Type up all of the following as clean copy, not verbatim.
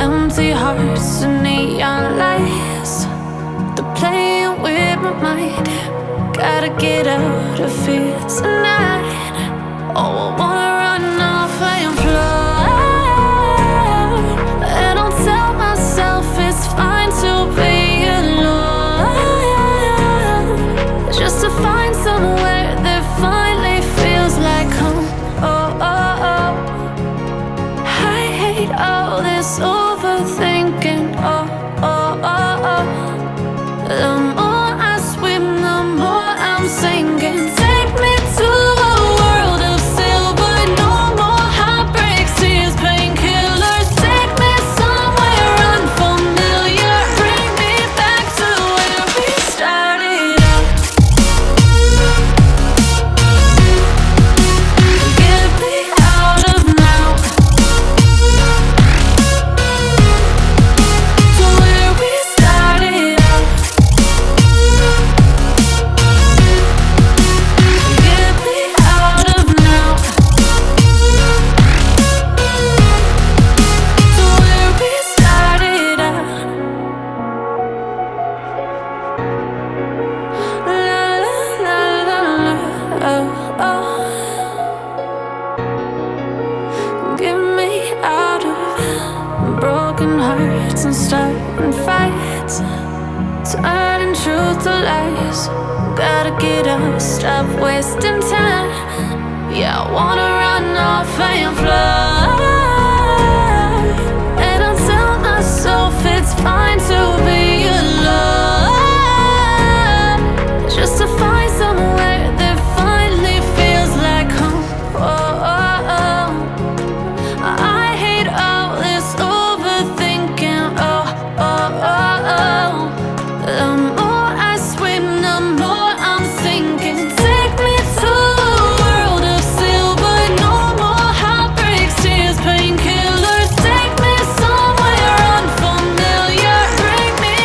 Empty hearts and neon lights, they're playing with my mind. Gotta get out of here tonight. Oh, I wanna run off and fly. And I'll tell myself it's fine to be alone, just to find somewhere that finally feels like home. Oh, oh, oh. I hate all this overthinking. Oh, oh, oh, oh. The more I swim, the more I'm sinking. Take me to a world of silver. No more heartbreaks, tears, painkillers. Take me somewhere unfamiliar. Bring me back to where we started out. Get me out of now, to where we started out. Get me out of now, to where we started out. La la la la la, oh, oh. Get me out of broken hearts and starting fights, turning truth to lies. Gotta get up, stop wasting time. Yeah, I wanna run off and fly. And I'll tell myself it's fine to be alone, just to find somewhere that finally feels like home. Oh, oh, oh. I hate all this overthinking. Oh, oh, oh, oh. The more I swim, the more I'm sinking. Take me to a world of silver. No more heartbreaks, tears, painkillers. Take me somewhere unfamiliar. Bring me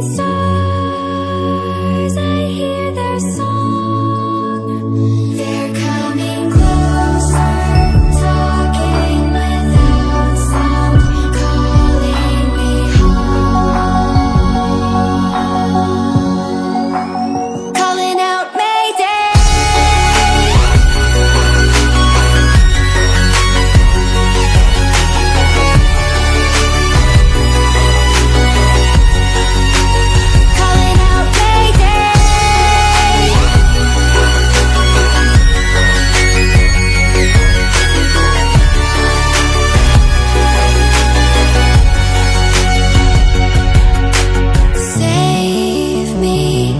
stars, I hear their song. They're coming closer, talking without sound, calling me home. Calling out Mayday. Calling out Mayday. Save me.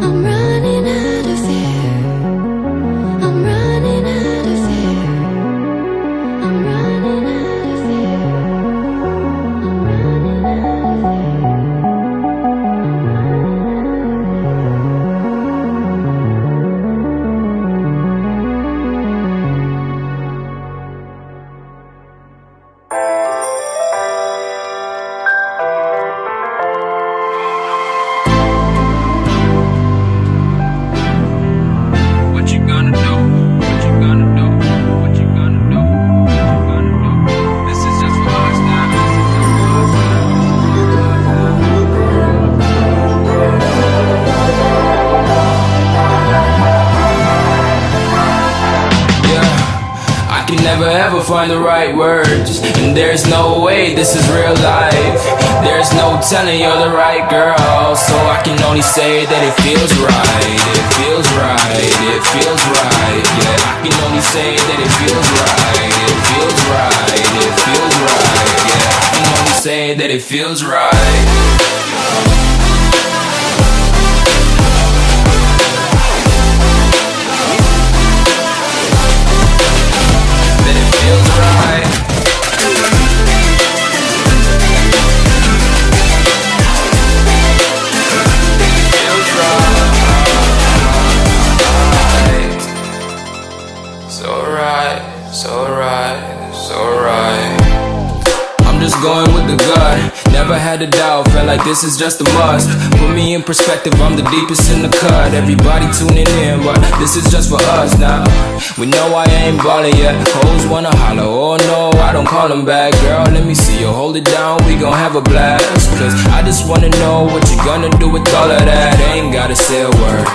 I'm running out of air. I'm running out of air. I'm running out of air. I'm running out of What you gonna do? What you gonna do? What you gonna do? What you gonna do? This is just for us now. Yeah, I can never ever find the right words, and there's no way this is real life. There's no telling you're the right girl, so I can only say that it feels right. It feels right. It feels right. Yeah, I can only say that it feels right. It feels right. It feels right. Yeah, I can only say that it feels right. That it feels right. Feels right. So right, so right, so right. I'm just going with the gut. Never had a doubt, felt like this is just a must. Put me in perspective, I'm the deepest in the cut. Everybody tuning in, but this is just for us now. We know I ain't ballin' yet. Hoes wanna holler, oh no, I don't call them back. Girl, let me see you hold it down, we gon' have a blast. Cause I just wanna know what you gonna do with all of that. Ain't gotta say a word,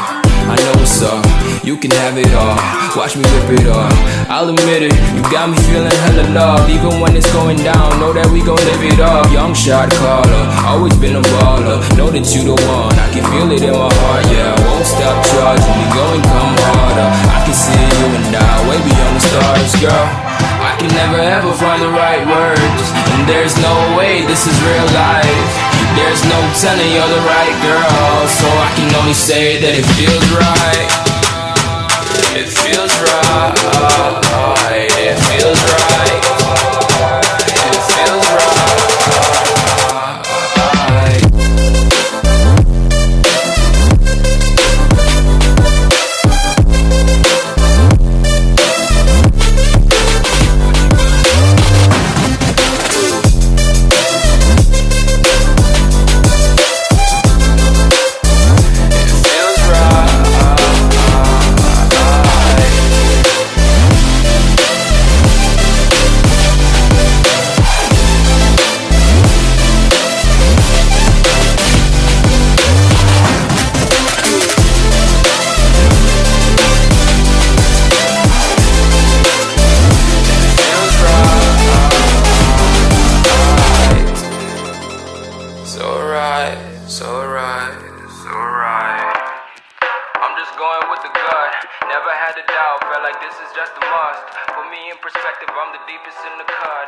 I know what's up, you can have it all. Watch me rip it off, I'll admit it. You got me feeling hella loved. Even when it's going down, know that we gon' live it up. Young shot caller, always been a baller. Know that you the one, I can feel it in my heart. Yeah, I won't stop charging me, go and come harder. I can see you and I, way beyond the stars, girl. I can never ever find the right words, and there's no way this is real life. There's no telling you're the right girl, so I can only say that it feels right. It feels right. It feels right. It feels right.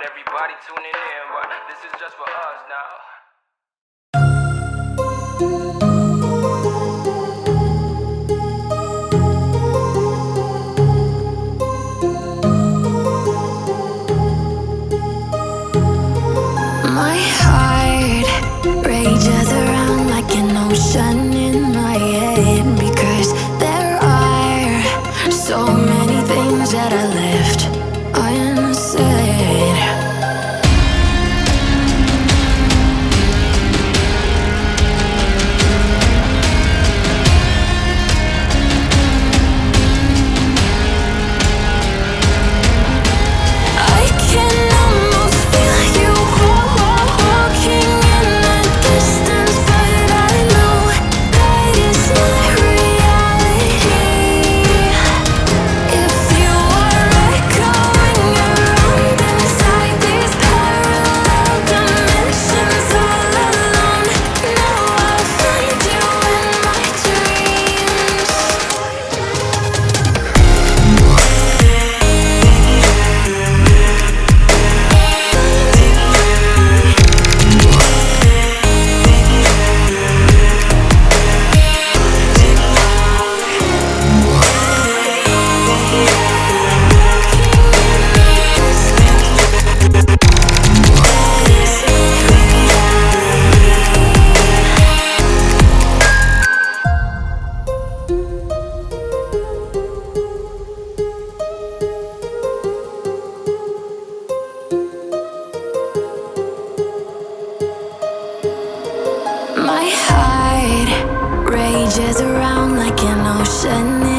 Everybody tuning in, but this is just for us now. My heart rages around like an ocean in my head, because there are so many things that I left unsaid. My heart rages around like an ocean